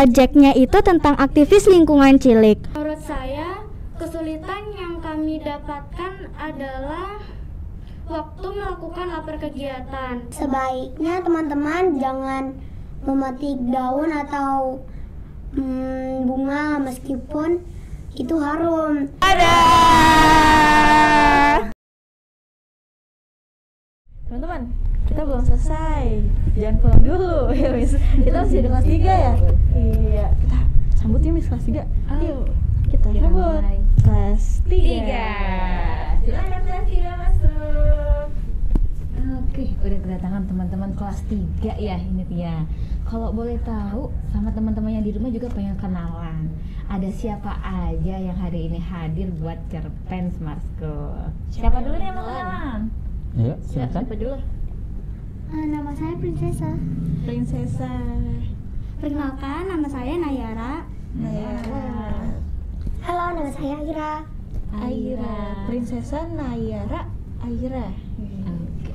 Proyeknya itu tentang aktivis lingkungan cilik. Menurut saya, kesulitan yang kami dapatkan adalah waktu melakukan lapor kegiatan. Sebaiknya teman-teman jangan memetik daun atau bunga meskipun itu harum. Teman-teman, kita belum selesai. Jangan pulang dulu ya, Miss. Kita masih di kelas 3 ya? Iya, kita sambut ya, Miss, kelas 3. Ayo, kita sambut kelas 3. Silakan kelas 3 masuk. Oke, udah kedatangan teman-teman kelas 3 ya ini dia. Kalau boleh tahu sama teman-teman yang di rumah juga pengen kenalan. Ada siapa aja yang hari ini hadir buat cerpen Smart School? Siapa dulu nih yang mau kenalan? Ayo, silakan. Siapa dulu? Nama saya Prinsesa. Prinsesa. Perkenalkan, nama saya Nayara. Halo, nama saya Aira. Aira. Prinsesa Nayara Aira.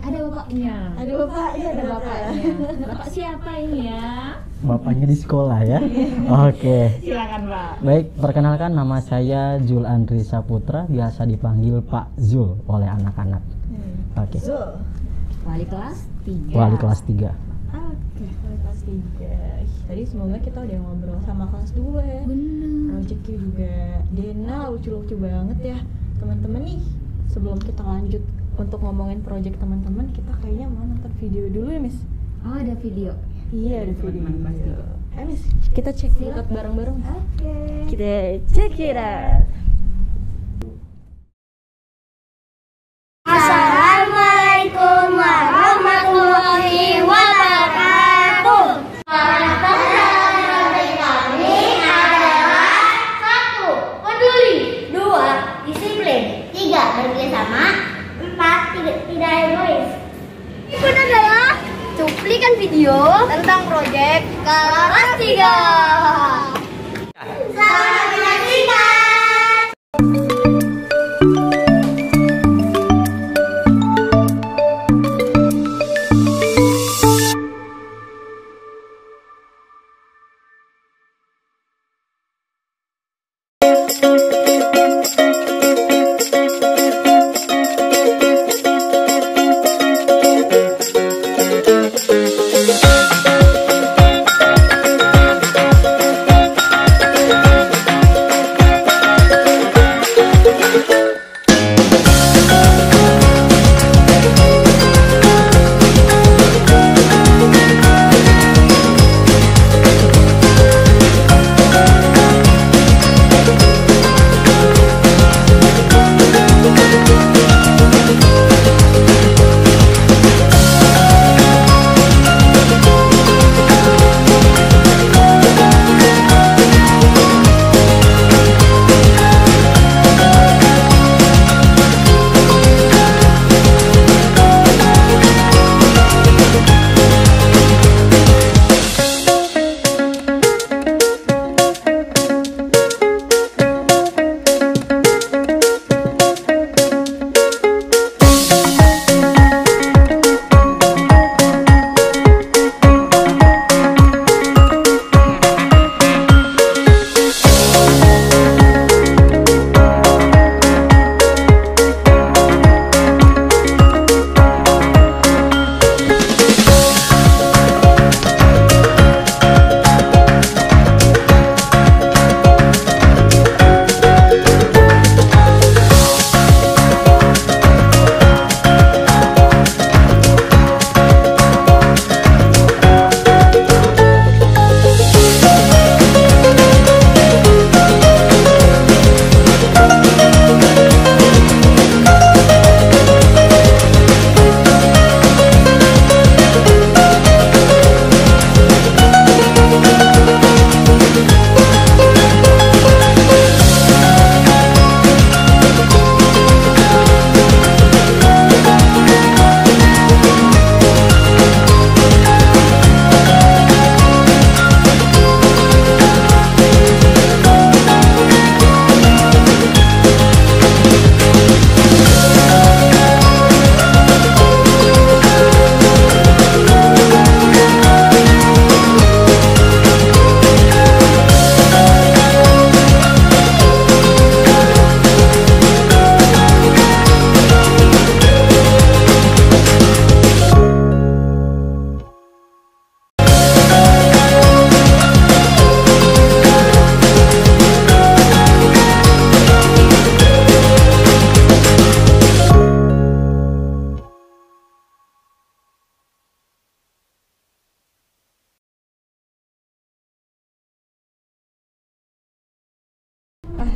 Ada bapaknya. Ada bapaknya, Ada bapaknya. Bapak siapa ini ya? Bapaknya di sekolah ya. Oke. Silakan, Pak. Baik, perkenalkan nama saya Zul Andri Saputra, biasa dipanggil Pak Zul oleh anak-anak. Oke. Zul. Wali kelas 3. Wali kelas 3. Oke, kelas 3. Tadi semoga kita udah ngobrol sama kelas 2 ya. Bener. Projectnya juga Dena lucu-lucu banget ya. Teman-teman nih, sebelum kita lanjut untuk ngomongin project teman-teman, kita kayaknya mau nonton video dulu ya, Miss. Oh, ada video. Iya, ada video. Pasti. Ayo, Miss, kita cek out bareng-bareng. Oke. Kita check it out. Assalamualaikum warahmatullahi wabarakatuh. Karakter kami adalah 1. Peduli, 2. Disiplin, 3. Bekerjasama, 4. Tidak egois. Itu adalah cuplikan video tentang proyek kelas 3. Selamat menyaksikan.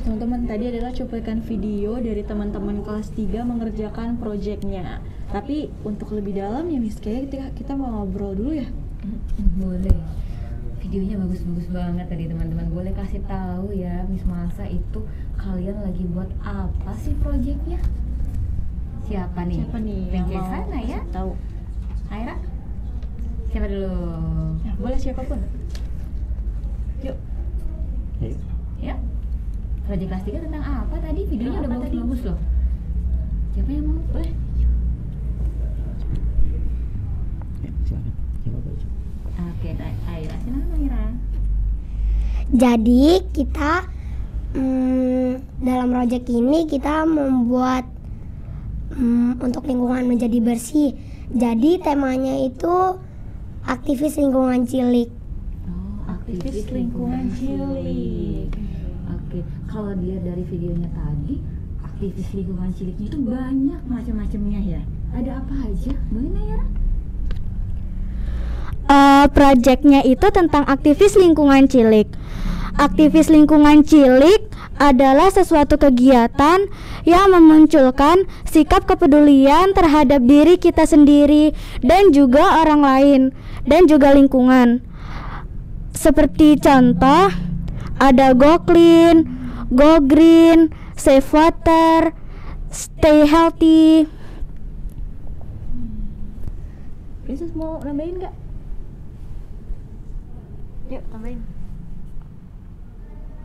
Teman-teman, tadi adalah cuplikan video dari teman-teman kelas 3 mengerjakan proyeknya. Tapi untuk lebih dalam ya Miss, kayak kita mau ngobrol dulu ya. Boleh. Videonya bagus-bagus banget tadi teman-teman. Boleh kasih tahu ya Miss Malsa, itu kalian lagi buat apa sih proyeknya? Siapa nih yang mau sana ya? tahu? Aira? Siapa dulu? Ya, boleh siapapun. Yuk. Ya. Proyek kelas 3 tentang apa tadi? Videonya udah bagus-bagus loh. Siapa yang mau? Boleh. Oke, Aira, silakan Aira. Jadi kita dalam proyek ini kita membuat untuk lingkungan menjadi bersih. Jadi temanya itu aktivis lingkungan cilik. Oh, Aktivis lingkungan cilik. Oke, kalau dia dari videonya tadi, aktivis lingkungan ciliknya itu banyak macam-macamnya ya. Ada apa aja? Boleh Nayara? Proyeknya itu tentang aktivis lingkungan cilik. Aktivis lingkungan cilik adalah sesuatu kegiatan yang memunculkan sikap kepedulian terhadap diri kita sendiri dan juga orang lain dan juga lingkungan. Seperti contoh ada Go Clean, Go Green, Save Water, Stay Healthy. Princess mau nambahin nggak? Yuk tambahin.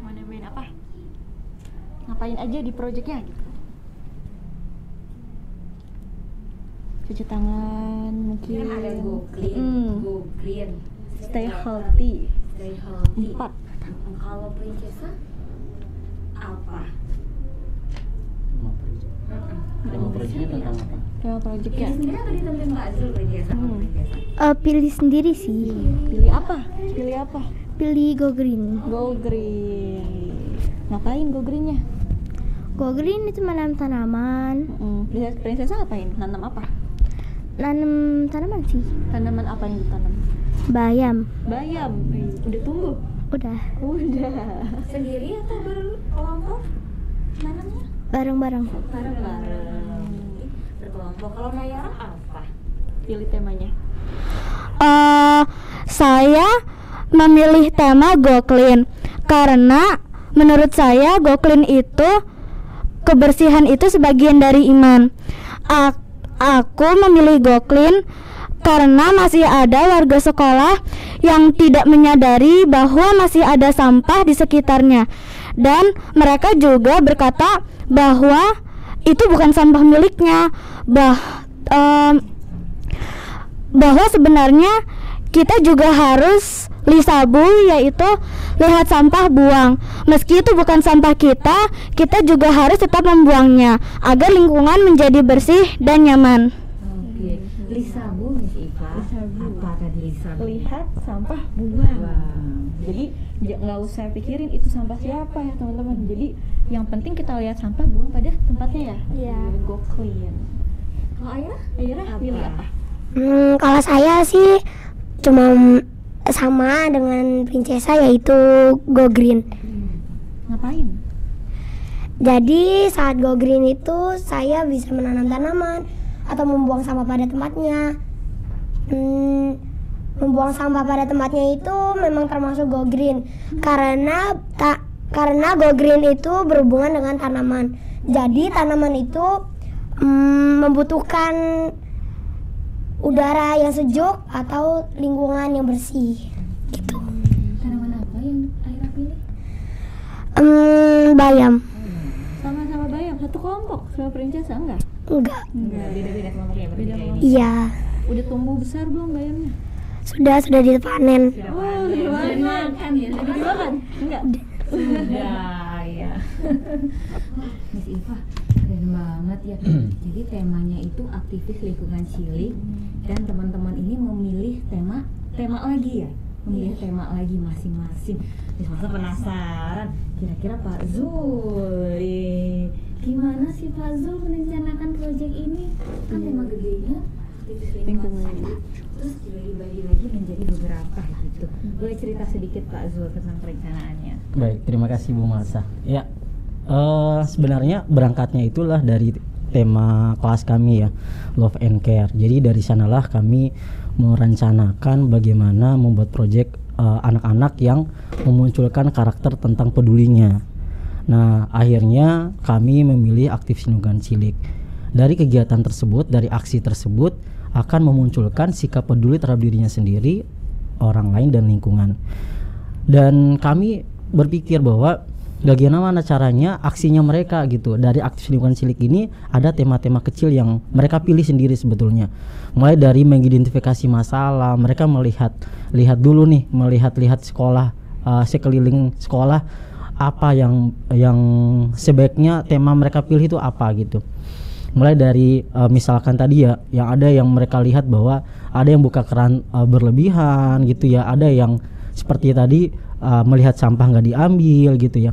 Mau nambahin apa? Ngapain aja di proyeknya gitu? Cuci tangan mungkin. Kan ada Go Clean, Go Green, Stay healthy. Stay Healthy. 4. Kalau Princesa apa? Nama proyeknya tentang apa? Tema proyeknya. Ini sendiri atau ditentuin Mbak Azul Princesa? Apa Princesa? Pilih sendiri sih. Pilih apa? Pilih apa? Pilih Go Green. Go green. Ngapain go greennya? Go Green itu menanam tanaman. Princesa ngapain? Nanam apa? Nanam tanaman sih. Tanaman apa yang ditanam? Bayam. Bayam. Udah tumbuh? Udah. Udah. Sendiri atau berkelompok nanamnya? Bareng-bareng. Bareng-bareng. Berkelompok. Kalau Nayara apa? Pilih temanya. Saya memilih tema Go Clean karena menurut saya Go Clean itu kebersihan itu sebagian dari iman. Aku memilih Go Clean karena masih ada warga sekolah yang tidak menyadari bahwa masih ada sampah di sekitarnya, dan mereka juga berkata bahwa itu bukan sampah miliknya, bahwa sebenarnya kita juga harus lisabu, yaitu lihat sampah buang. Meski itu bukan sampah kita juga harus tetap membuangnya agar lingkungan menjadi bersih dan nyaman. Oke. Lisabu Miss Iva. Apa tadi lisabu? Lihat sampah buang. Wow. Jadi nggak usah pikirin itu sampah siapa ya teman-teman. Jadi yang penting kita lihat sampah buang pada tempatnya ya. Iya. Go clean. Kalau Aira? Aira pilih apa? Kalau saya sih cuma sama dengan Princesa, yaitu Go Green. Ngapain? Jadi saat Go Green itu saya bisa menanam tanaman atau membuang sampah pada tempatnya. Membuang sampah pada tempatnya itu memang termasuk Go Green karena Go Green itu berhubungan dengan tanaman. Jadi tanaman itu membutuhkan udara yang sejuk atau lingkungan yang bersih gitu. Tanaman apa yang Aira pilih? Bayam. Sama-sama bayam, satu kelompok sama Princesa enggak? Enggak. Beda-beda kelompoknya berarti ya ini. Iya. Udah tumbuh besar belum bayamnya? Sudah dipanen. Oh, udah Kan ya. Udah dimakan? Enggak. Udah ya. Miss Iva, keren banget ya. Jadi temanya itu aktivis lingkungan cilik, dan teman-teman ini memilih tema lagi ya. Memilih tema lagi masing-masing. Miss Malsa penasaran, kira-kira Pak Zul gimana sih Pak Zul merencanakan proyek ini? Kan tema gedenya aktivis lingkungan cilik, terus dibagi-bagi lagi menjadi beberapa gitu. Boleh cerita sedikit Pak Zul tentang perencanaannya? Baik, terima kasih Bu Malsa. Ya, Sebenarnya berangkatnya itulah dari tema kelas kami ya, Love and Care. Jadi dari sanalah kami merencanakan bagaimana membuat proyek anak-anak yang memunculkan karakter tentang pedulinya. Nah, akhirnya kami memilih aktivis lingkungan cilik. Dari kegiatan tersebut, dari aksi tersebut akan memunculkan sikap peduli terhadap dirinya sendiri, orang lain dan lingkungan. Dan kami berpikir bahwa bagaimana caranya aksinya mereka gitu. Dari aktivis lingkungan cilik ini ada tema-tema kecil yang mereka pilih sendiri sebetulnya. Mulai dari mengidentifikasi masalah, mereka melihat sekolah, sekeliling sekolah, apa yang sebaiknya tema mereka pilih itu apa gitu. Mulai dari misalkan tadi ya, yang ada yang mereka lihat bahwa ada yang buka keran berlebihan gitu ya, ada yang seperti tadi melihat sampah nggak diambil gitu ya,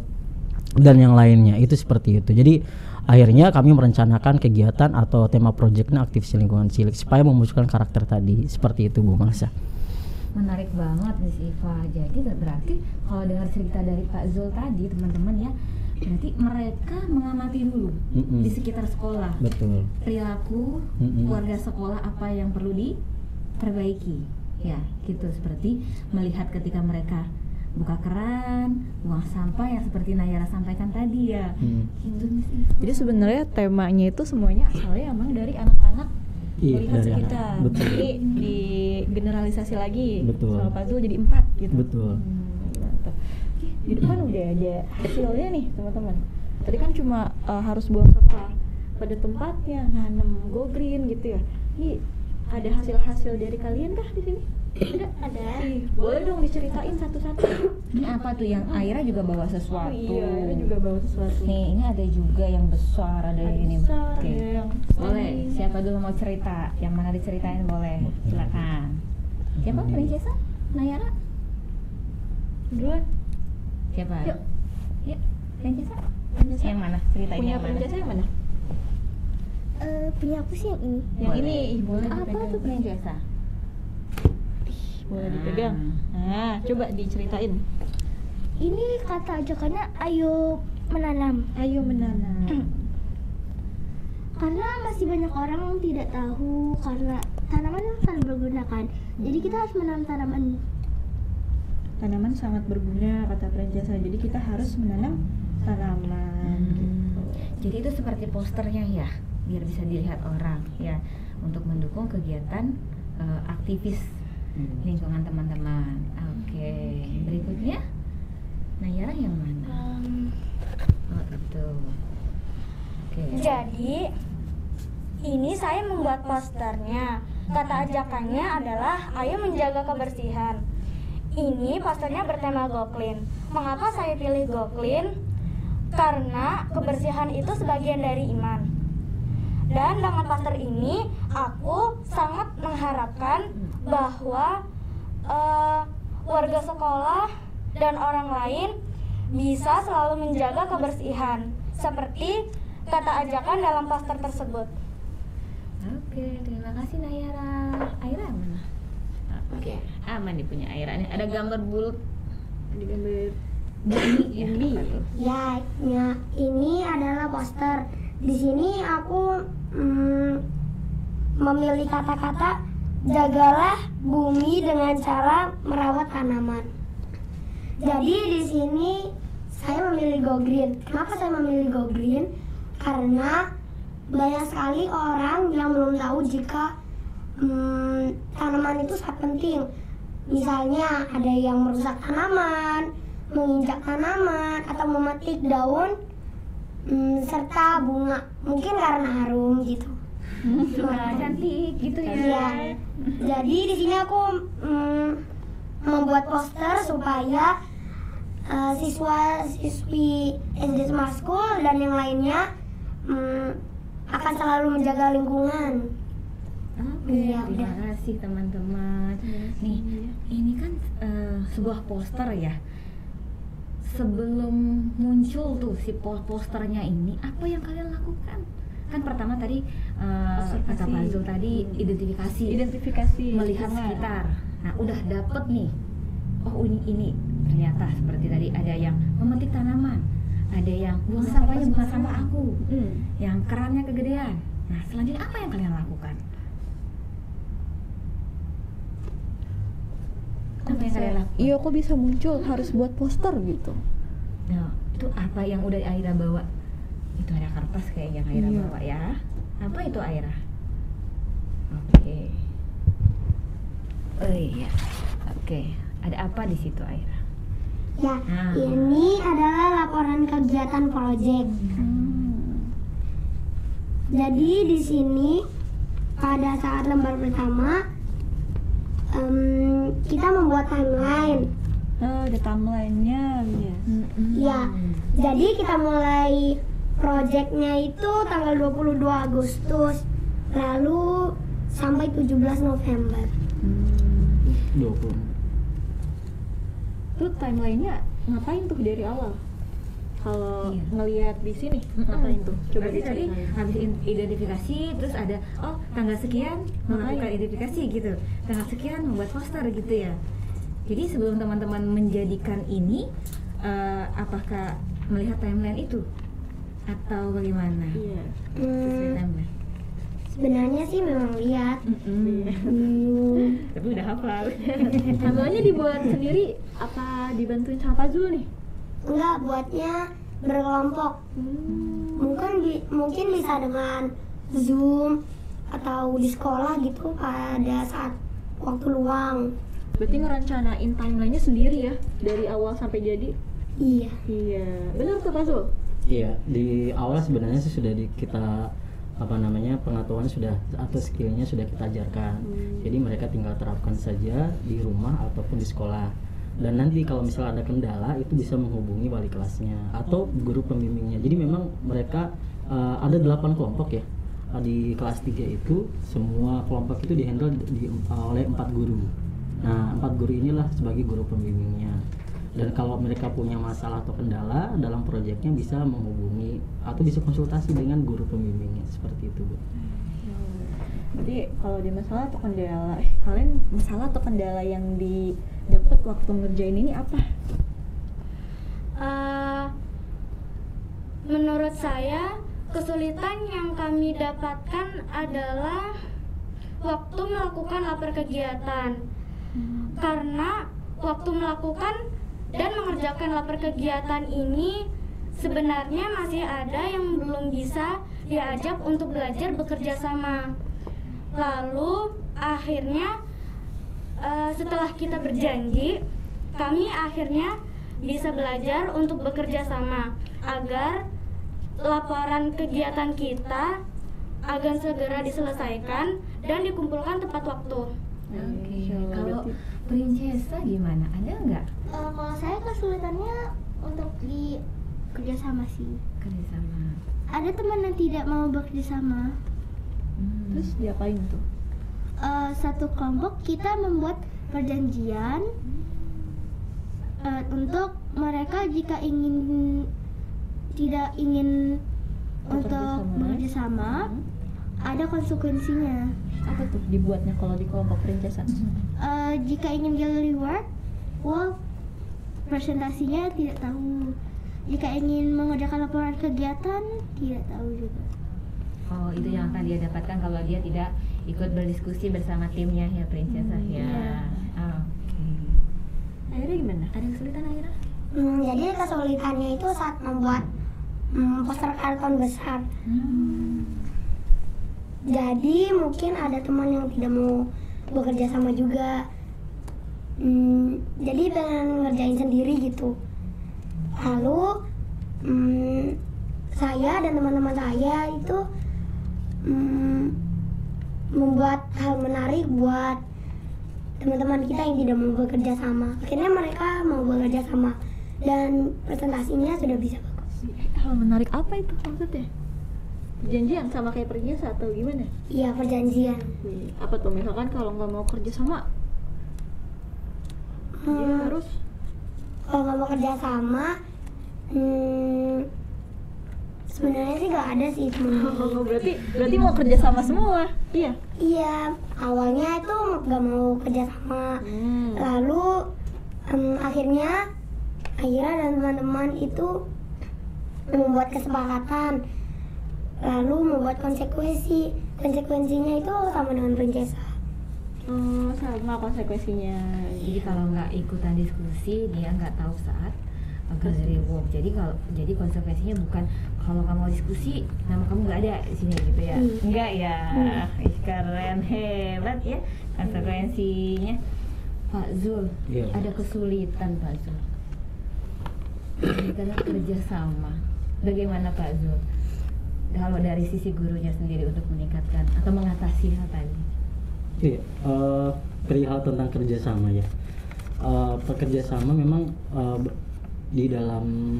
dan yang lainnya itu seperti itu. Jadi akhirnya kami merencanakan kegiatan atau tema proyeknya aktivis lingkungan cilik supaya memunculkan karakter tadi, seperti itu Bu Mangsa. Menarik banget Miss Iva. Jadi berarti kalau dengar cerita dari Pak Zul tadi teman-teman ya, berarti mereka mengamati dulu di sekitar sekolah. Betul. Perilaku warga sekolah apa yang perlu diperbaiki. Ya, gitu, seperti melihat ketika mereka buka keran, buang sampah yang seperti Nayara sampaikan tadi ya. Gitu Miss Iva. Jadi sebenarnya temanya itu semuanya asalnya emang dari anak-anak melihat dari sekitar. betul. Jadi di generalisasi lagi. Betul. Sama Pak Zul jadi 4 gitu. Betul. Mantap. Di depan udah ada hasilnya nih teman-teman. Tadi kan cuma harus buang sampah pada tempatnya, nanam go green gitu ya. Ini ada hasil-hasil dari kalian kah di sini? Ada. Boleh dong diceritain satu-satu. Ini apa tuh yang Aira juga bawa sesuatu? Iya, Aira juga bawa sesuatu. Nih, ini ada juga yang besar, ada yang ini. Besar, Oke. ada yang Boleh, siapa dulu mau cerita? Yang mana diceritain boleh. Silakan. Siapa? Princesa? Nayara? duluan. Siapa? Yuk. Yuk, Princesa. Princesa. Yang mana? Ceritain Punya yang mana? princesa yang mana? Punya aku sih yang ini. Yang Boleh. ini. Ih, boleh Apa dipegang. tuh Princesa? Boleh dipegang. Nah, coba diceritain. Ini kata ajakannya ayo menanam. Ayo menanam. Karena masih banyak orang yang tidak tahu karena tanaman sangat berguna kan. Jadi kita harus menanam tanaman. Tanaman sangat berguna kata princesa. Jadi kita harus menanam tanaman gitu. Jadi itu seperti posternya ya, biar bisa dilihat orang ya, untuk mendukung kegiatan aktivis lingkungan teman-teman. Oke. Berikutnya Nayara yang mana? Oh itu. Oke. Jadi ini saya membuat posternya. Kata ajakannya adalah ayo menjaga kebersihan. Ini posternya bertema Go Clean. Mengapa saya pilih Go Clean? Karena kebersihan itu sebagian dari iman. Dan dengan poster ini aku sangat mengharapkan bahwa warga sekolah dan orang lain bisa selalu menjaga kebersihan seperti kata ajakan dalam poster tersebut. Oke, terima kasih Nayara. Aira mana? Oke, aman nih punya Aira. Ini ada gambar bulut. Ada gambar Bumi ya. bumi. Apa tuh? Ya, ini adalah poster. Di sini aku memilih kata-kata jagalah bumi dengan cara merawat tanaman. Jadi di sini saya memilih Go Green. Kenapa saya memilih Go Green? Karena banyak sekali orang yang belum tahu jika tanaman itu sangat penting. Misalnya ada yang merusak tanaman, menginjak tanaman, atau memetik daun serta bunga, mungkin karena harum gitu. Cantik gitu ya. Iya. Jadi di sini aku membuat poster supaya siswa-siswi SD Smart School dan yang lainnya akan selalu menjaga lingkungan. Oke, Iya, terima kasih teman-teman. Nih, ini kan sebuah poster ya. Sebelum muncul tuh si posternya ini, apa yang kalian lakukan? Kan pertama tadi kata Pak Zul tadi identifikasi melihat sekitar. Nah, udah dapet nih. Oh, ini ternyata seperti tadi ada yang memetik tanaman, ada yang buang sampahnya bukan sampah aku, yang kerannya kegedean. Nah, selanjutnya apa yang kalian lakukan? Apa yang kalian lakukan? Iya, kok bisa muncul harus buat poster gitu. Nah, itu apa yang udah Aira bawa? Itu ada kertas kayak yang Aira bawa ya. Apa itu Aira? Oke. Oh iya. Oke. Ada apa di situ Aira? Ya, ini adalah laporan kegiatan proyek. Jadi di sini pada saat lembar pertama kita membuat timeline. Oh, ada timelinenya ya. Ya, jadi kita mulai proyeknya itu tanggal 22 Agustus lalu sampai 17 November. 20. Tuh timelinenya ngapain tuh dari awal? Kalau Iya. ngelihat di sini ngapain tuh? Coba Berarti tadi diceritain. habis identifikasi, terus ada tanggal sekian melakukan identifikasi gitu, tanggal sekian membuat poster gitu ya. Jadi sebelum teman-teman menjadikan ini, apakah melihat timeline itu atau bagaimana? Iya. Sesuai timeline. Sebenarnya sih memang lihat. Tapi udah hafal. Timelinenya dibuat sendiri apa dibantuin sama Fazul nih? Enggak, buatnya berkelompok. Mungkin bisa dengan Zoom atau di sekolah gitu pada saat waktu luang. Berarti ngerencanain timelinenya sendiri ya dari awal sampai jadi. Iya. Iya, benar tuh Fazul. Iya, di awal sebenarnya sih sudah kita pengetahuan sudah atau skillnya sudah kita ajarkan. Jadi mereka tinggal terapkan saja di rumah ataupun di sekolah. Dan nanti kalau misalnya ada kendala itu bisa menghubungi wali kelasnya atau guru pembimbingnya. Jadi memang mereka ada 8 kelompok ya. Di kelas 3 itu semua kelompok itu dihandle oleh 4 guru. Nah, 4 guru inilah sebagai guru pembimbingnya. Dan kalau mereka punya masalah atau kendala dalam proyeknya bisa menghubungi atau bisa konsultasi dengan guru pembimbingnya, seperti itu, Bu. Jadi kalau di masalah atau kendala, kalian masalah atau kendala yang didapat waktu ngerjain ini apa? Menurut saya kesulitan yang kami dapatkan adalah waktu melakukan lapor kegiatan. Karena waktu melakukan dan mengerjakan lapor kegiatan ini sebenarnya masih ada yang belum bisa diajak untuk belajar bekerja sama. Lalu akhirnya setelah kita berjanji, kami akhirnya bisa belajar untuk bekerja sama agar laporan kegiatan kita agar segera diselesaikan dan dikumpulkan tepat waktu. Oke. Kalau Princesa gimana? Ada nggak Kalau saya kesulitannya untuk di kerjasama sih. kerjasama? Ada teman yang tidak mau bekerja sama. Terus diapain tuh? Satu kelompok kita membuat perjanjian untuk mereka jika tidak ingin untuk bekerja sama, ada konsekuensinya. Apa tuh dibuatnya kalau di kelompok Princesa? Jika ingin gallery work, presentasinya tidak tahu. Jika ingin mengerjakan laporan kegiatan, tidak tahu juga. Oh, itu yang akan dia dapatkan kalau dia tidak ikut berdiskusi bersama timnya ya Princesa ya. Oke. Akhirnya gimana? Ada kesulitan Aira? Jadi kesulitannya itu saat membuat poster karton besar. Jadi mungkin ada teman yang tidak mau bekerja sama juga. Jadi pengen ngerjain sendiri gitu. Lalu saya dan teman-teman saya itu membuat hal menarik buat teman-teman kita yang tidak mau bekerja sama. Akhirnya mereka mau bekerja sama dan presentasinya sudah bisa bagus. Hal menarik apa itu maksudnya? Perjanjian sama kayak Princesa atau gimana? Iya, perjanjian. Apa tuh misalkan kalau nggak mau kerja sama, dia harus Kalau nggak mau kerja sama, sebenarnya sih nggak ada sih temen. berarti mau kerja sama semua. Iya. Iya, awalnya itu nggak mau kerja sama. Lalu akhirnya Aira dan teman-teman itu membuat kesepakatan, lalu membuat konsekuensinya itu sama dengan prinsesa. Sama konsekuensinya. Jadi kalau nggak ikutan diskusi dia nggak tahu saat gallery walk. Jadi konsekuensinya bukan kalau kamu mau diskusi nama kamu nggak ada di sini gitu ya. Enggak ya. Keren, hebat ya konsekuensinya. Pak Zul, ada kesulitan Pak Zul karena kerjasama. Bagaimana Pak Zul kalau dari sisi gurunya sendiri untuk meningkatkan atau mengatasi hal tadi? Perihal tentang kerjasama ya, pekerjasama memang di dalam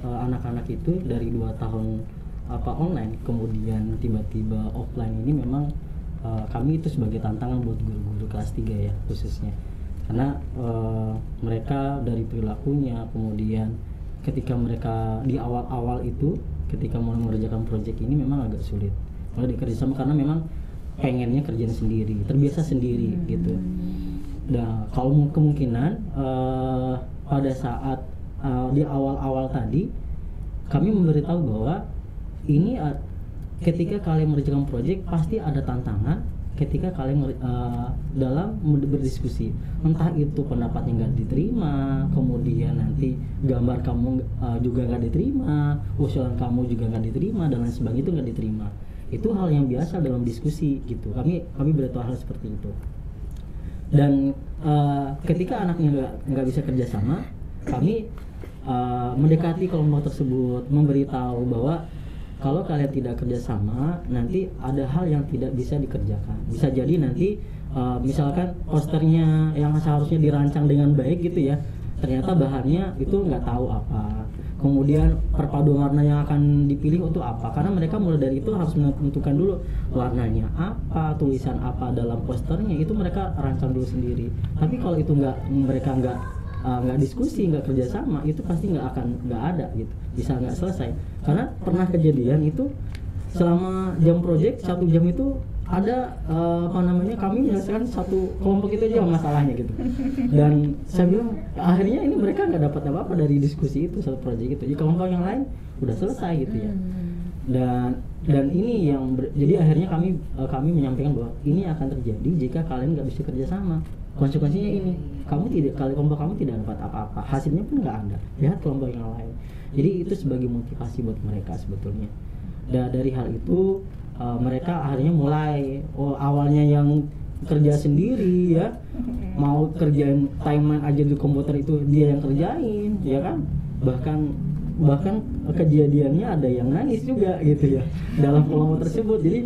anak-anak itu dari 2 tahun online kemudian tiba-tiba offline ini memang kami itu sebagai tantangan buat guru-guru kelas 3 ya khususnya, karena mereka dari perilakunya, kemudian ketika mereka di awal-awal itu ketika mau mengerjakan proyek ini memang agak sulit mulai dikerjasama karena memang pengennya kerjaan sendiri, terbiasa sendiri gitu. Nah, kalau kemungkinan pada saat di awal-awal tadi kami memberitahu bahwa ini ketika kalian mengerjakan proyek pasti ada tantangan ketika kalian dalam berdiskusi, entah itu pendapatnya nggak diterima, kemudian nanti gambar kamu juga nggak diterima, usulan kamu juga nggak diterima, dan lain sebagainya itu nggak diterima. Itu hal yang biasa dalam diskusi gitu. Kami beritahu hal seperti itu. Dan ketika anaknya nggak bisa kerjasama, kami mendekati kelompok tersebut, memberitahu bahwa kalau kalian tidak kerjasama, nanti ada hal yang tidak bisa dikerjakan. Bisa jadi nanti misalkan posternya yang seharusnya dirancang dengan baik gitu ya, ternyata bahannya itu nggak tahu apa. Kemudian perpaduan warna yang akan dipilih untuk apa, karena mereka mulai dari itu harus menentukan dulu warnanya apa, tulisan apa dalam posternya, itu mereka rancang dulu sendiri. Tapi kalau itu mereka nggak diskusi, nggak kerjasama, itu pasti nggak ada gitu, bisa nggak selesai. Karena pernah kejadian itu selama jam proyek 1 jam itu ada kami menyelesaikan satu kelompok itu aja masalahnya gitu. Dan saya bilang akhirnya ini mereka nggak dapat apa-apa dari diskusi itu satu proyek itu. Di kelompok yang lain udah selesai gitu ya. Dan ini yang jadi akhirnya kami menyampaikan bahwa ini akan terjadi jika kalian nggak bisa kerjasama. Konsekuensinya ini, kelompok kamu tidak dapat apa-apa, hasilnya pun nggak ada. Lihat kelompok yang lain. Jadi itu sebagai motivasi buat mereka sebetulnya. Dan dari hal itu mereka akhirnya mulai awalnya yang kerja sendiri ya, mau kerjain timeline aja di komputer itu dia yang kerjain ya kan, bahkan kejadiannya ada yang nangis juga gitu ya dalam kelompok tersebut. Jadi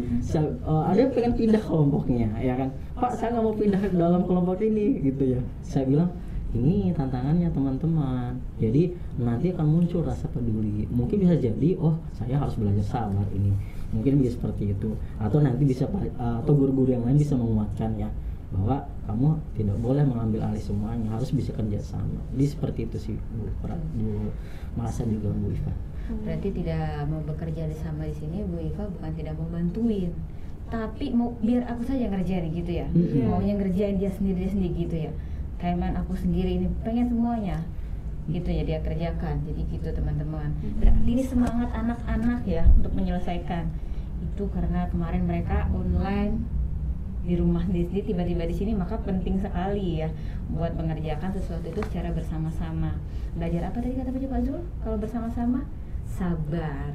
ada yang pengen pindah kelompoknya ya kan, Pak saya nggak mau pindah ke dalam kelompok ini gitu ya. Saya bilang ini tantangannya teman-teman, jadi nanti akan muncul rasa peduli. Mungkin bisa jadi saya harus belajar sabar ini, mungkin bisa seperti itu, atau nanti bisa atau guru-guru yang lain bisa menguatkan ya bahwa kamu tidak boleh mengambil alih semuanya, harus bisa kerja sama. Jadi seperti itu sih Bu merasa juga Bu Iva. Berarti tidak mau bekerja sama di sini Bu Iva bukan tidak mau bantuin, tapi mau biar aku saja ngerjain gitu ya. Maunya ngerjain dia sendiri gitu ya. Kayak aku sendiri ini pengen semuanya gitu ya dia kerjakan. Jadi gitu teman-teman. Berarti ini semangat anak-anak ya untuk menyelesaikan itu karena kemarin mereka online di rumah sendiri, tiba-tiba di sini, maka penting sekali ya buat mengerjakan sesuatu itu secara bersama-sama. Belajar apa tadi kata Pak Zul? Kalau bersama-sama sabar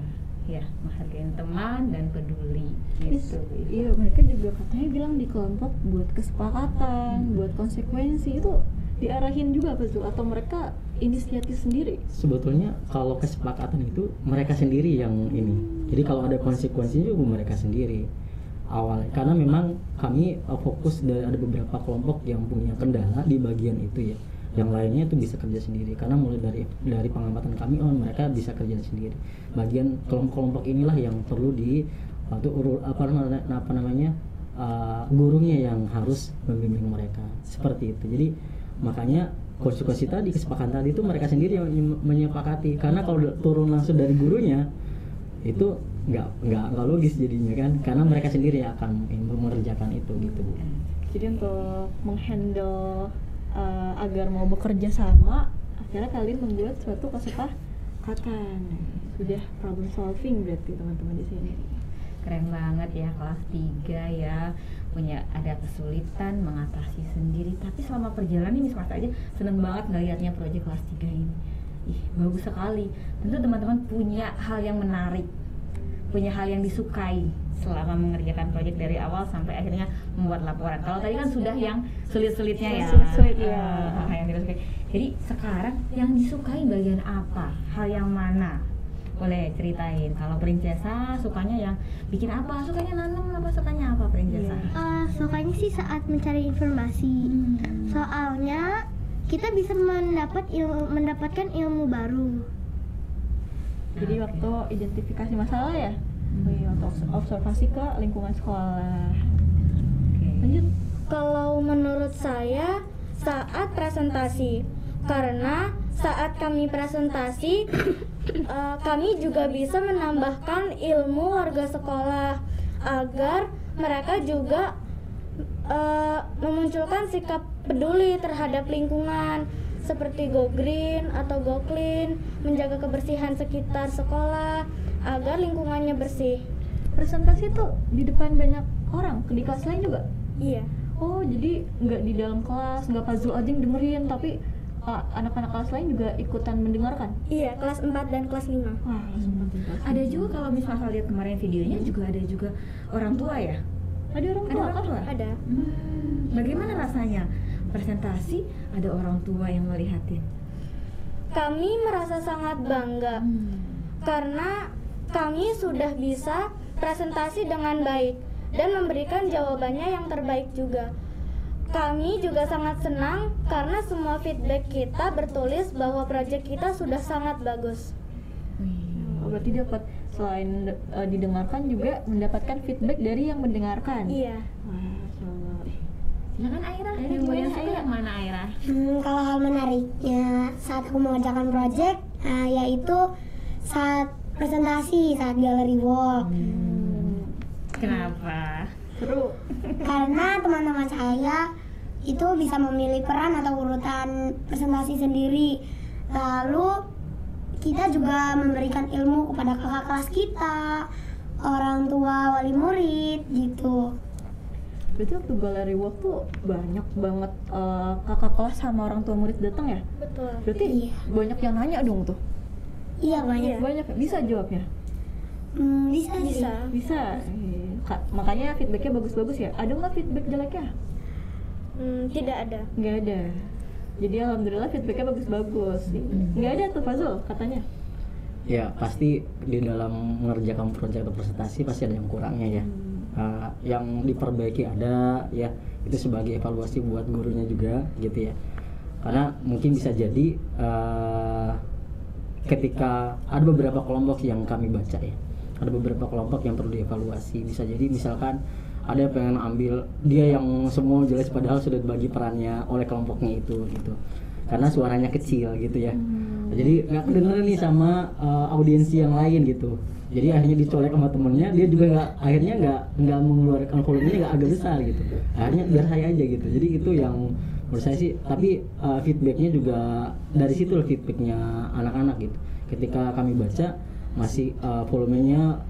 ya, menghargai teman dan peduli gitu. Iya, mereka juga katanya bilang di kelompok buat kesepakatan, buat konsekuensi itu diarahin juga Pak Zul, atau mereka inisiatif sendiri? Sebetulnya kalau kesepakatan itu mereka sendiri yang ini. Jadi kalau ada konsekuensinya juga mereka sendiri awal, karena memang kami fokus ada beberapa kelompok yang punya kendala di bagian itu ya. Yang lainnya itu bisa kerja sendiri karena mulai dari pengamatan kami mereka bisa kerja sendiri. Bagian kelompok-kelompok inilah yang perlu gurunya yang harus membimbing mereka seperti itu. Jadi makanya konsekuensi tadi, kesepakatan tadi itu mereka sendiri yang menyepakati, karena kalau turun langsung dari gurunya itu nggak logis jadinya kan, karena mereka sendiri yang akan mengerjakan itu gitu. Jadi untuk menghandle agar mau bekerja sama, akhirnya kalian membuat suatu kesepakatan. Sudah problem solving berarti teman-teman di sini. Keren banget ya, kelas 3 ya, punya ada kesulitan mengatasi sendiri, tapi selama perjalanan ini Mas aja seneng banget ngelihatnya proyek kelas 3 ini. Ih, bagus sekali. Tentu teman-teman punya hal yang menarik, punya hal yang disukai selama mengerjakan proyek dari awal sampai akhirnya membuat laporan. Kalau tadi kan sudah yang sulit-sulitnya ya. Sulit ya. Yang tidak sukai. Jadi sekarang yang disukai bagian apa? Hal yang mana? Boleh ceritain. Kalau Princesa sukanya yang bikin apa? Sukanya nanam apa? Sukanya apa Princesa? Sukanya sih saat mencari informasi. Soalnya kita bisa mendapatkan ilmu baru. Jadi waktu identifikasi masalah ya, waktu observasi ke lingkungan sekolah. Lanjut. Kalau menurut saya saat presentasi, karena saat kami presentasi kami juga bisa menambahkan ilmu warga sekolah agar mereka juga memunculkan sikap peduli terhadap lingkungan seperti go green atau go clean, menjaga kebersihan sekitar sekolah agar lingkungannya bersih. Presentasi tuh di depan banyak orang, di kelas lain juga? Iya. Oh, jadi nggak di dalam kelas, nggak Fazul aja yang dengerin, tapi anak-anak kelas lain juga ikutan mendengarkan? Iya, kelas 4 dan kelas 5. Wah, Ada juga kalau misalnya lihat kemarin videonya juga ada juga orang tua ya? ada orang Ada tua? orang tua? Ada. Bagaimana rasanya presentasi ada orang tua yang melihatin? Kami merasa sangat bangga karena kami sudah bisa presentasi dengan baik dan memberikan jawabannya yang terbaik juga. Kami juga sangat senang karena semua feedback kita bertulis bahwa proyek kita sudah sangat bagus. Berarti dapat selain didengarkan juga mendapatkan feedback dari yang mendengarkan. Iya. Wah, selamat. Silakan Aira, yang mau yang suka yang mana Aira? Kalau hal menariknya saat aku mengerjakan proyek, yaitu saat presentasi, saat gallery walk. Kenapa? Seru. Karena teman-teman saya itu bisa memilih peran atau urutan presentasi sendiri. Lalu kita juga memberikan ilmu kepada kakak kelas kita, orang tua, wali murid gitu. Berarti waktu gallery walk tuh banyak banget kakak kelas sama orang tua murid datang ya? Betul. Berarti Iya. banyak yang nanya dong tuh? Iya banyak. Banyak, bisa jawabnya? Bisa sih. Bisa. Bisa. Makanya feedbacknya bagus-bagus ya? Ada nggak feedback jeleknya? Tidak ada. Nggak ada. Jadi alhamdulillah feedbacknya bagus-bagus. Nggak ada tuh Fazul katanya. Ya pasti di dalam mengerjakan proyek atau presentasi pasti ada yang kurangnya ya. Yang diperbaiki ada ya, itu sebagai evaluasi buat gurunya juga gitu ya. Karena mungkin bisa jadi ketika ada beberapa kelompok yang kami baca ya, ada beberapa kelompok yang perlu dievaluasi. Bisa jadi misalkan ada yang pengen ambil dia yang semua jelas padahal sudah dibagi perannya oleh kelompoknya itu gitu, karena suaranya kecil gitu ya. Jadi nggak kedengeran nih sama audiensi yang lain gitu. Jadi akhirnya dicolek sama temennya, dia juga akhirnya nggak mengeluarkan volumenya, nggak agak besar gitu. Akhirnya biar saya aja gitu. Jadi itu yang menurut saya sih. Tapi feedbacknya juga dari situ loh, feedbacknya anak-anak gitu. Ketika kami baca masih volumenya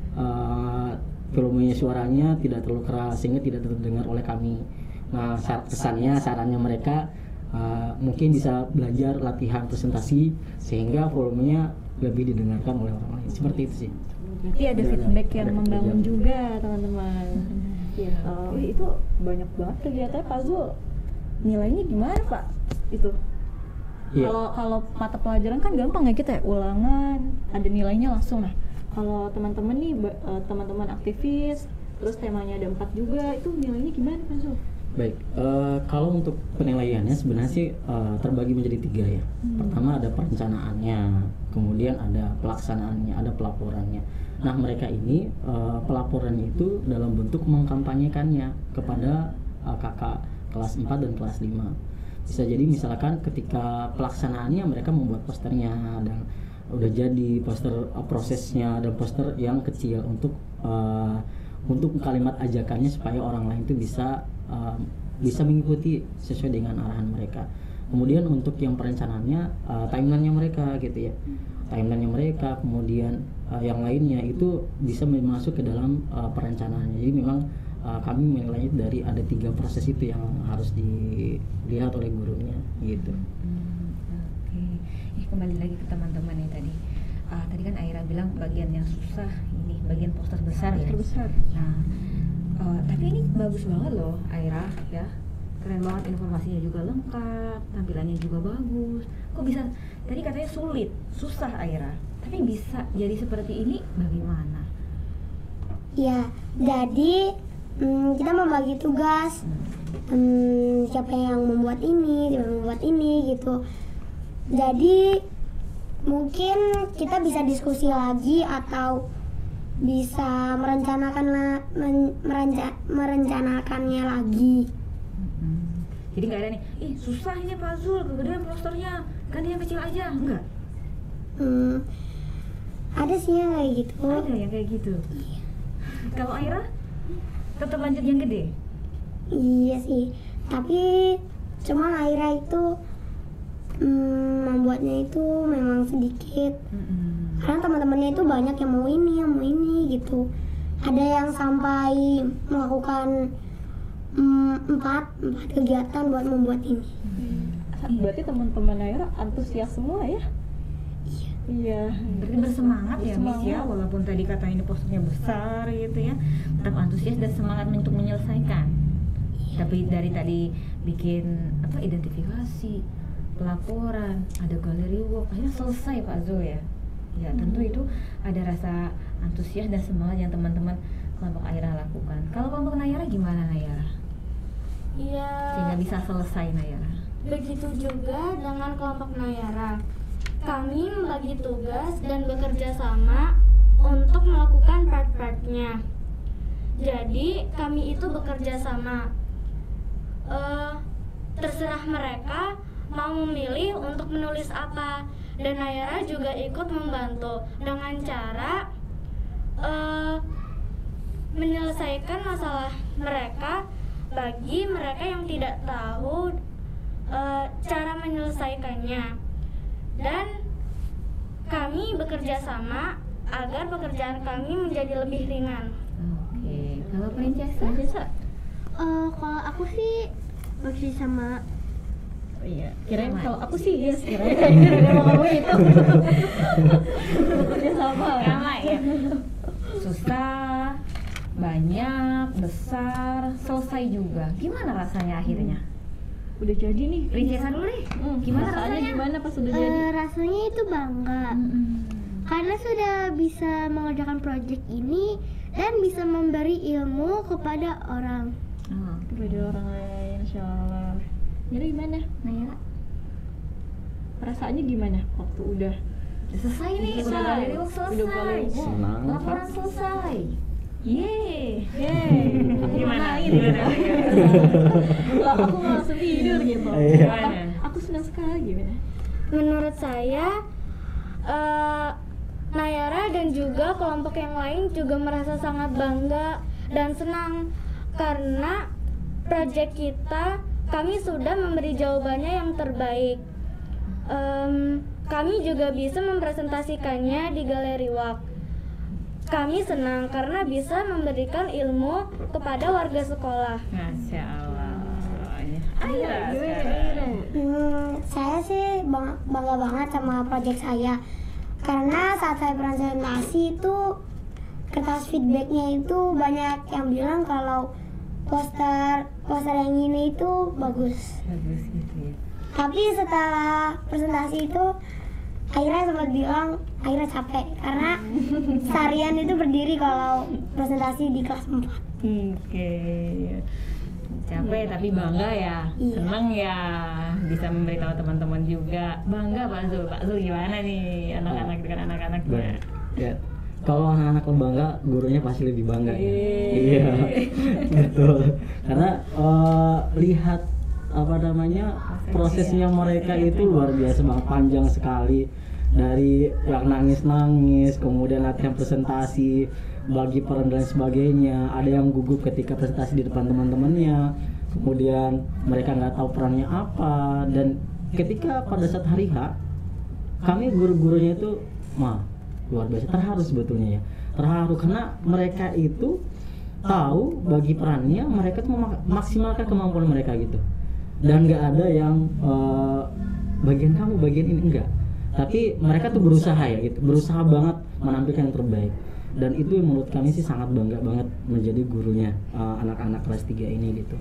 suaranya tidak terlalu keras sehingga tidak terdengar oleh kami. Nah sarannya mereka mungkin bisa belajar latihan presentasi sehingga volumenya lebih didengarkan oleh orang lain. Seperti itu sih. Berarti ada feedback yang membangun juga teman-teman. Ya, itu banyak banget kegiatannya Pak Zul. Nilainya gimana Pak? Itu kalau mata pelajaran kan gampang ya, kita ya ulangan ada nilainya langsung. Nah kalau teman-teman nih teman-teman aktivis terus temanya ada 4 juga, itu nilainya gimana Pak Zul? Baik, kalau untuk penilaiannya sebenarnya sih terbagi menjadi 3 ya. Pertama ada perencanaannya, kemudian ada pelaksanaannya, ada pelaporannya. Nah mereka ini pelaporannya itu dalam bentuk mengkampanyekannya kepada kakak kelas 4 dan kelas 5. Bisa jadi misalkan ketika pelaksanaannya mereka membuat posternya dan udah jadi poster prosesnya dan poster yang kecil untuk kalimat ajakannya supaya orang lain itu bisa mengikuti sesuai dengan arahan mereka. Kemudian untuk yang perencanaannya timelinenya mereka gitu ya, timelinenya mereka, kemudian yang lainnya itu bisa masuk ke dalam perencanaannya. Jadi memang kami menilai dari ada 3 proses itu yang harus dilihat oleh gurunya gitu. Oke. Kembali lagi ke teman-teman nih tadi. Tadi kan Aira bilang bagian yang susah ini bagian poster besar ya. Nah, tapi ini bagus banget loh Aira ya. Keren banget, informasinya juga lengkap, tampilannya juga bagus. Kok bisa tadi katanya sulit, susah Aira, tapi bisa jadi seperti ini bagaimana? Ya, jadi kita membagi tugas. Siapa yang membuat ini, siapa yang membuat ini gitu. Jadi mungkin kita bisa diskusi lagi atau bisa merencanakannya lagi. Jadi nggak ada nih, susah ini Pak Zul, kegedean posternya, ganti yang kecil aja, enggak? Ada sih yang kayak gitu. Ada yang kayak gitu. Kalau Aira tetap lanjut yang gede? Iya sih, tapi cuma Aira itu membuatnya itu memang sedikit. Karena teman-temannya itu banyak yang mau ini gitu. Ada yang sampai melakukan 4 kegiatan buat membuat ini. Berarti teman-teman Aira antusias semua ya? Iya. Berarti bersemangat ya Miss ya, walaupun tadi katanya ini posternya besar gitu ya, tetap antusias dan semangat untuk menyelesaikan. Tapi dari tadi bikin identifikasi, pelaporan, ada galeri walk, akhirnya selesai Pak Zul ya. Ya tentu itu ada rasa antusias dan semangat yang teman-teman kelompok Aira lakukan. Kalau kelompok Nayara gimana Nayara? Iya. Sehingga bisa selesai Nayara. Begitu juga dengan kelompok Nayara. Kami membagi tugas dan bekerja sama untuk melakukan part-partnya. Jadi kami itu bekerja sama. Terserah mereka mau memilih untuk menulis apa, dan Nayara juga ikut membantu dengan cara menyelesaikan masalah mereka bagi mereka yang tidak tahu cara menyelesaikannya. Dan kami bekerja sama agar pekerjaan kami menjadi lebih ringan. Oke, kalau Princesa? Kalau aku sih bekerja sama. Iya, kirain kalau aku sih yes, kirain kalau kamu itu bekerja sama ya. Susah, banyak, besar, selesai juga. Gimana rasanya akhirnya? Udah jadi nih. Princesa dulu deh. Gimana rasanya? Gimana pas udah jadi? Rasanya itu bangga. Karena sudah bisa mengerjakan proyek ini dan bisa memberi ilmu kepada orang. Kepada orang lain, insyaallah. Jadi gimana, Nayara? Perasaannya gimana waktu udah selesai nih, udah galeri walk selesai, udah galeri walk, Senang. laporan selesai. Yeay. Aku Gimana? Lah aku langsung tidur gitu. Gimana? Aku senang sekali gimana? Menurut saya, Nayara dan juga kelompok yang lain juga merasa sangat bangga dan senang karena proyek kita kami sudah memberi jawabannya yang terbaik. Kami juga bisa mempresentasikannya di galeri walk. Kami senang karena bisa memberikan ilmu kepada warga sekolah. Masya Allah. Aira. Saya sih bangga banget sama proyek saya. Karena saat saya presentasi itu kertas feedbacknya itu banyak yang bilang kalau poster yang ini itu bagus. Bagus gitu ya. Tapi setelah presentasi itu Aira sempat bilang Aira capek karena seharian itu berdiri kalau presentasi di kelas 4. Oke. Capek tapi bangga ya. Iya. Senang ya bisa memberitahu teman-teman juga. Bangga Pak Zul. Pak Zul gimana nih anak-anak dengan anak-anaknya? Ya. Kalau anak-anak bangga, gurunya pasti lebih bangga ya. Iya, betul. Karena lihat prosesnya mereka itu luar biasa banget, panjang sekali. Dari yang nangis-nangis, kemudian latihan presentasi, bagi peran dan sebagainya. Ada yang gugup ketika presentasi di depan teman-temannya. Kemudian mereka nggak tahu perannya apa, dan ketika pada saat hari H, kami guru-gurunya itu luar biasa terharu sebetulnya ya. Terharu karena mereka itu tahu bagi perannya, mereka tuh memaksimalkan kemampuan mereka gitu. Dan nggak ada yang bagian kamu, bagian ini enggak. Tapi mereka tuh berusaha ya gitu, berusaha banget menampilkan yang terbaik. Dan itu yang menurut kami sih sangat bangga banget menjadi gurunya anak-anak kelas 3 ini gitu.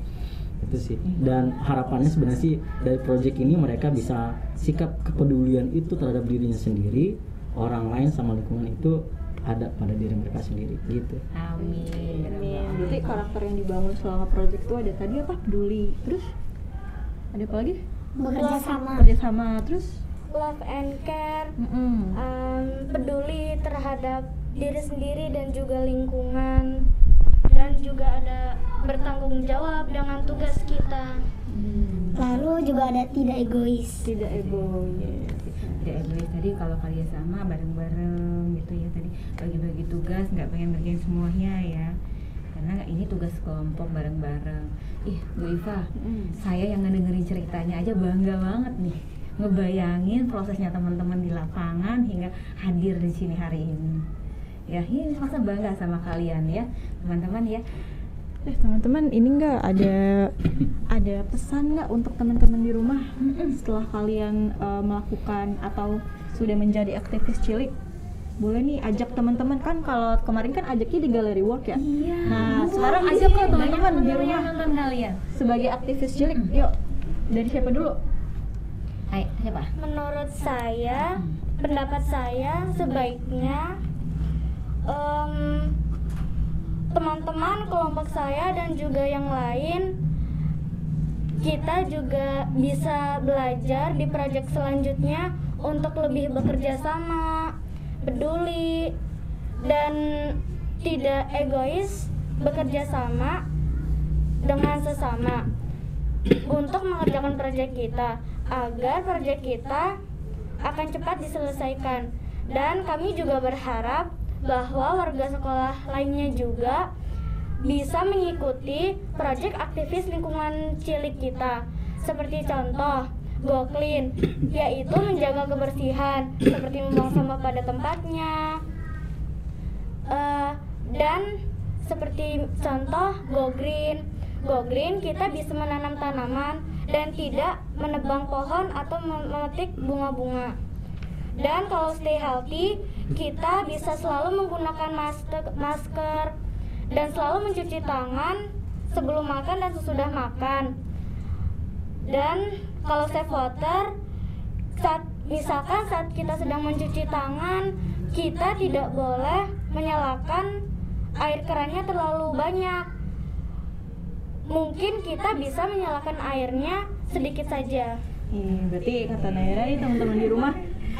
Itu sih. Dan harapannya sebenarnya sih dari proyek ini mereka bisa sikap kepedulian itu terhadap dirinya sendiri, orang lain sama lingkungan itu ada pada diri mereka sendiri gitu. Amin. Berarti karakter yang dibangun selama proyek itu ada tadi apa? Peduli. Terus ada apa lagi? Bekerja sama. Terus love and care, peduli terhadap diri sendiri dan juga lingkungan, dan juga ada bertanggung jawab dengan tugas kita. Lalu juga ada tidak egois. Tidak egois tadi kalau kerja sama bareng-bareng gitu ya, tadi bagi-bagi tugas, nggak pengen ngerjain semuanya ya, karena ini tugas kelompok bareng-bareng. Bu Iva, saya yang ngedengerin ceritanya aja bangga banget nih, ngebayangin prosesnya teman-teman di lapangan hingga hadir di sini hari ini. Ya, ini masa bangga sama kalian ya, teman-teman ya. Teman-teman, ini nggak ada pesan nggak untuk teman-teman di rumah setelah kalian melakukan atau sudah menjadi aktivis cilik? Boleh nih ajak teman-teman, kan kalau kemarin kan ajaknya di Gallery Work ya. Nah, sekarang ajak kok teman-teman di rumah nonton kalian sebagai aktivis cilik. Yuk, dari siapa dulu? Hai, siapa? Menurut saya, pendapat saya sebaiknya teman-teman kelompok saya dan juga yang lain, kita juga bisa belajar di proyek selanjutnya untuk lebih bekerja sama, peduli, dan tidak egois, bekerja sama dengan sesama untuk mengerjakan proyek kita agar proyek kita akan cepat diselesaikan. Dan kami juga berharap bahwa warga sekolah lainnya juga bisa mengikuti proyek aktivis lingkungan cilik kita, seperti contoh Go Clean, yaitu menjaga kebersihan seperti membuang sampah pada tempatnya, dan seperti contoh Go Green kita bisa menanam tanaman dan tidak menebang pohon atau memetik bunga-bunga. Dan kalau stay healthy, kita bisa selalu menggunakan masker dan selalu mencuci tangan sebelum makan dan sesudah makan. Dan kalau save water, misalkan saat kita sedang mencuci tangan, kita tidak boleh menyalakan air kerannya terlalu banyak. Mungkin kita bisa menyalakan airnya sedikit saja. Berarti kata Naira nih, teman-teman di rumah,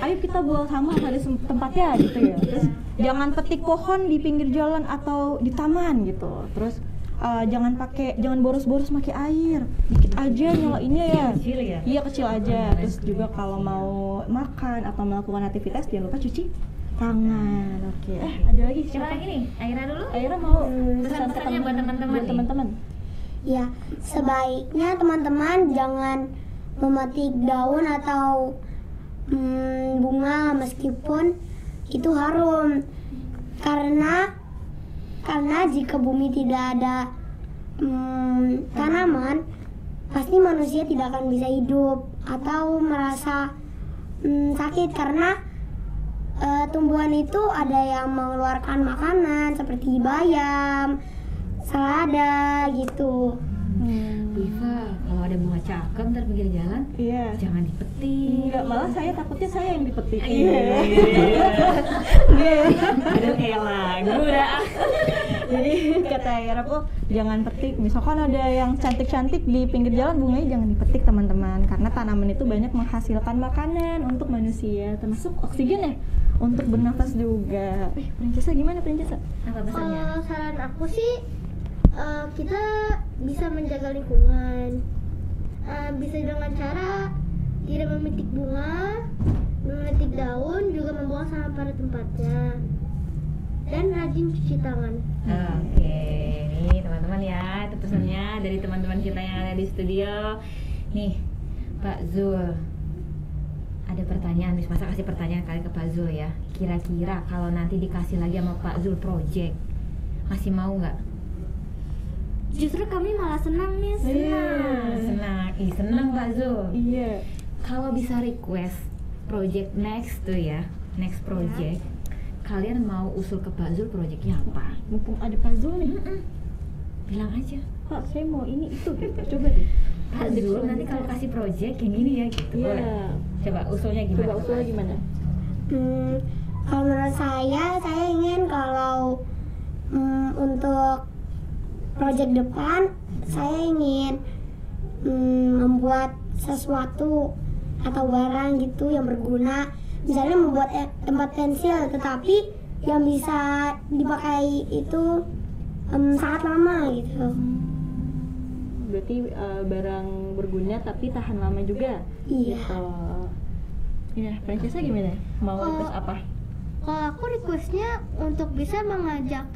ayo kita buang sampah pada tempatnya gitu ya. Terus jangan petik pohon di pinggir jalan atau di taman gitu. Terus jangan boros-boros pakai air, dikit aja nyalainnya ya. Kecil ya? Iya, kecil aja. Terus juga kalau mau makan atau melakukan aktivitas jangan lupa cuci tangan. Oke. Ada lagi Siapa lagi nih? Aira dulu? Aira mau Pesan-pesannya buat teman-teman nih. Ya, sebaiknya teman-teman jangan memetik daun atau bunga meskipun itu harum, karena jika bumi tidak ada tanaman, pasti manusia tidak akan bisa hidup atau merasa sakit, karena tumbuhan itu ada yang mengeluarkan makanan seperti bayam, selada gitu. Iva, kalau ada bunga cakep ntar pinggir jalan, jangan dipetik. Enggak, malah saya takutnya saya yang dipetik. Aduh, kayak lagu dah. Jadi kata Aira kok jangan petik. Misalkan ada yang cantik-cantik di pinggir jalan, bunganya jangan dipetik teman-teman, karena tanaman itu banyak menghasilkan makanan untuk manusia, termasuk oksigen ya, untuk bernafas juga. Princesa gimana, Princesa? Apa pesannya? Kalau saran aku sih, kita bisa menjaga lingkungan, bisa dengan cara tidak memetik bunga, memetik daun, juga membuang sampah pada tempatnya, dan rajin cuci tangan. Oke, nih teman-teman ya, itu pesannya dari teman-teman kita yang ada di studio. Nih, Pak Zul, ada pertanyaan, Miss Masa kasih pertanyaan kali ke Pak Zul ya. Kira-kira kalau nanti dikasih lagi sama Pak Zul project, masih mau nggak? Justru kami malah senang nih, Senang Pak Zul. Iya. Kalau bisa request project next tuh ya, next project, kalian mau usul ke Pak Zul projectnya apa? Mumpung ada Pak Zul nih. Bilang aja. Pak, saya mau ini itu gitu. Coba deh. Pak Zul nanti kalau kasih project yang gini ya gitu. Iya. Boleh. Coba usulnya gimana? Coba usulnya gimana? Kalau menurut saya ingin kalau untuk project depan saya ingin membuat sesuatu atau barang gitu yang berguna, misalnya membuat tempat pensil tetapi yang bisa dipakai itu sangat lama gitu. Berarti barang berguna tapi tahan lama juga. Iya. Iya, Francesca gimana? Mau request apa? Kalau aku requestnya untuk bisa mengajak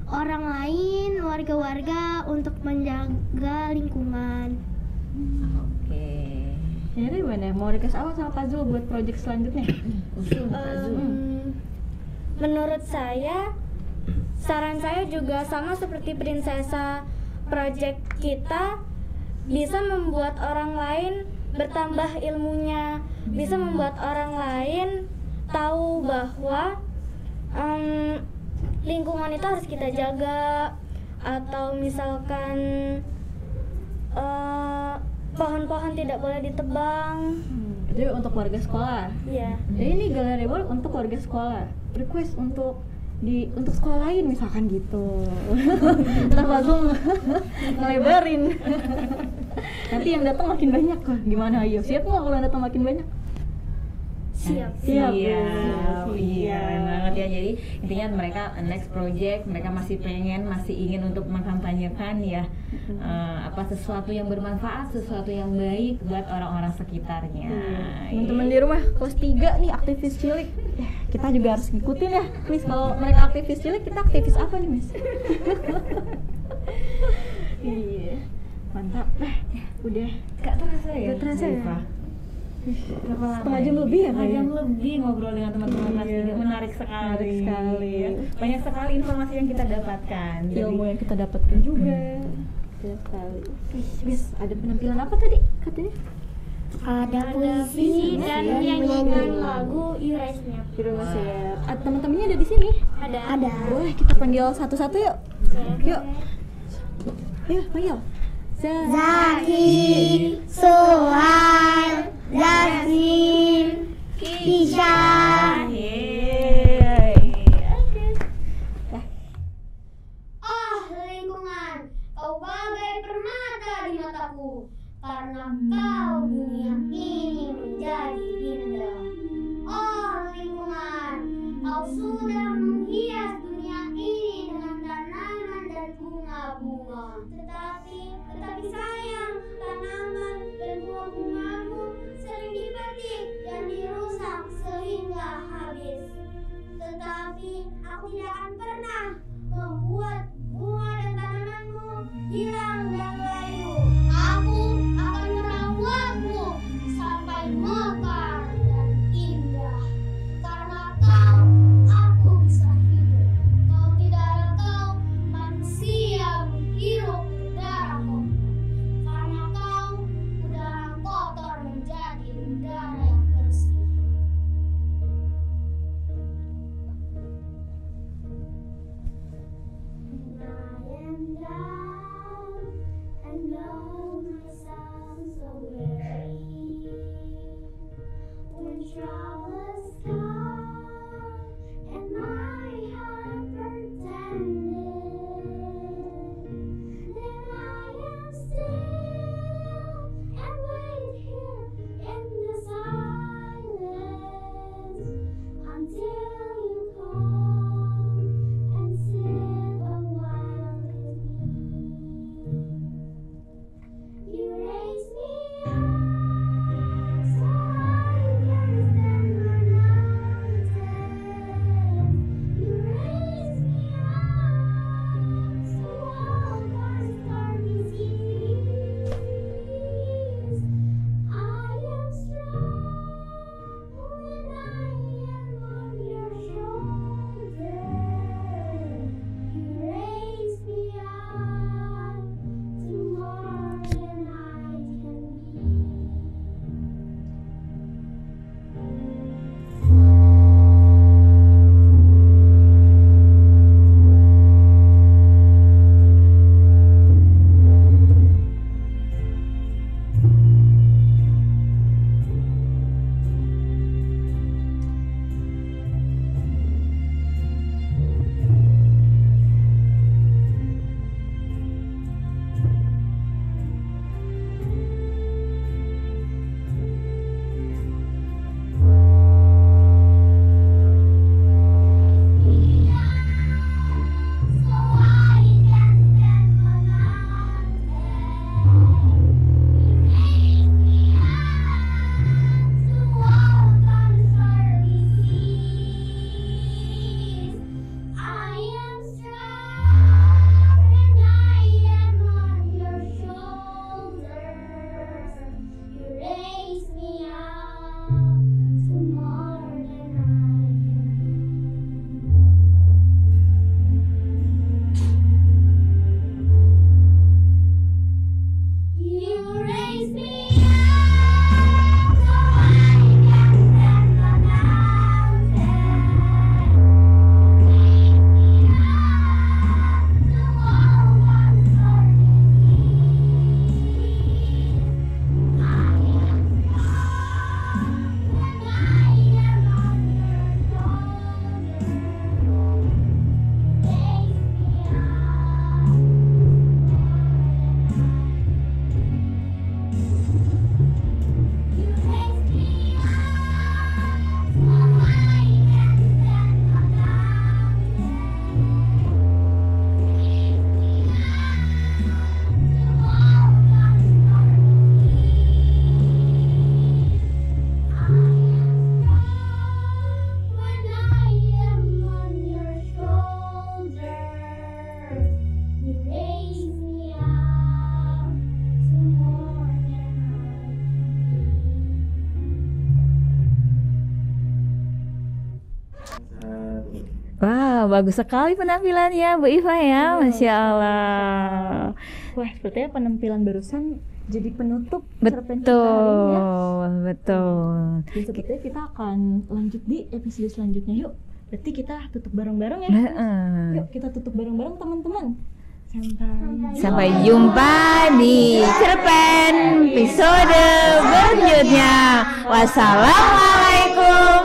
orang lain, warga-warga untuk menjaga lingkungan. Oke. Jadi gimana? Mau request apa sama Pak Zul buat project selanjutnya? Usul Pak Zul. Menurut saya, saran saya juga sama seperti Prinsesa. Project kita bisa membuat orang lain bertambah ilmunya, bisa membuat orang lain tahu bahwa lingkungan itu harus kita jaga, atau misalkan pohon-pohon tidak boleh ditebang. Itu untuk warga sekolah. Iya. Jadi ini galeri wall untuk warga sekolah. Request untuk sekolah lain misalkan gitu. Ntar Pak Zul ngelebarin. Nanti yang datang makin banyak kok. Gimana ayo? Siap nggak kalau yang datang makin banyak? Siap. Iya banget ya. Jadi intinya mereka next project mereka masih ingin untuk mengkampanyekan ya sesuatu yang bermanfaat, sesuatu yang baik buat orang-orang sekitarnya. Teman-teman di rumah kelas 3 nih aktivis cilik. Kita juga harus ngikutin ya, Miss. Kalau mereka aktivis cilik, kita aktivis apa nih, Miss? Iya. Mantap. Udah. Gak terasa ya? Gak terasa ya? Setengah jam lebih ya, Pak? Setengah jam lebih ngobrol dengan teman-teman kelas 3. Menarik sekali ya. Banyak sekali informasi yang kita dapatkan. Ilmu yang kita dapatkan juga. Banyak sekali. Miss, ada penampilan apa tadi katanya? Ada puisi Dan menyanyikan lagu Erase-nya. Di rumah saya. Teman-temannya ada di sini? ada. Boleh kita panggil satu-satu yuk. Yuk. Yuk, panggil. Zaki, Sohan, Jasmine, Kisha. Lingkungan, kau bagai permata di mataku, karena kau dunia ini menjadi indah. Oh lingkungan, kau sudah menghias dunia ini dengan tanaman dan bunga-bunga. Tetapi sayang, tanaman dan bunga-bungamu sering dipetik dan dirusak sehingga habis. Tetapi aku tidak akan pernah membuat bunga dan tanamanmu hilang dan layu. Aku akan merawatmu sampai mekar dan indah. Karena kau, aku bisa hidup. Kau tidak ada kau, manusia menghirup udara kotor. Karena kau, udara kotor menjadi udara yang bersih. Wah, bagus sekali penampilannya Bu Iva ya, Masya Allah. Wah, sepertinya penampilan barusan jadi penutup cerpen kita hari ini ya. Betul. Dan sepertinya kita akan lanjut di episode selanjutnya. Yuk, berarti kita tutup bareng-bareng ya. Yuk, kita tutup bareng-bareng teman-teman. Sampai jumpa di cerpen episode berikutnya. Wassalamualaikum